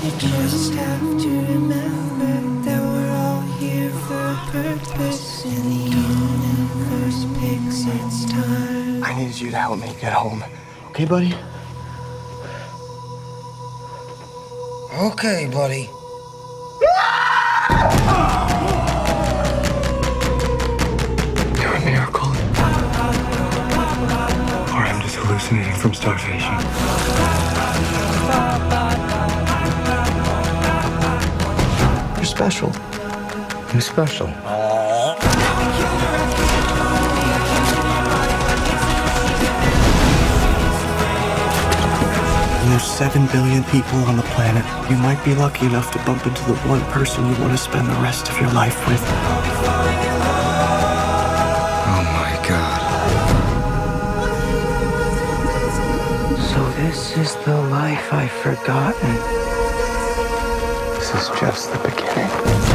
You just have to remember that we're all here for a purpose, and the universe picks its time. I need you to help me get home. Okay, buddy? Okay, buddy. You're a miracle. Or I'm just hallucinating from starvation. You're special. I'm special. There's 7 billion people on the planet. You might be lucky enough to bump into the one person you want to spend the rest of your life with. Oh my God. So this is the life I've forgotten. This is just the beginning.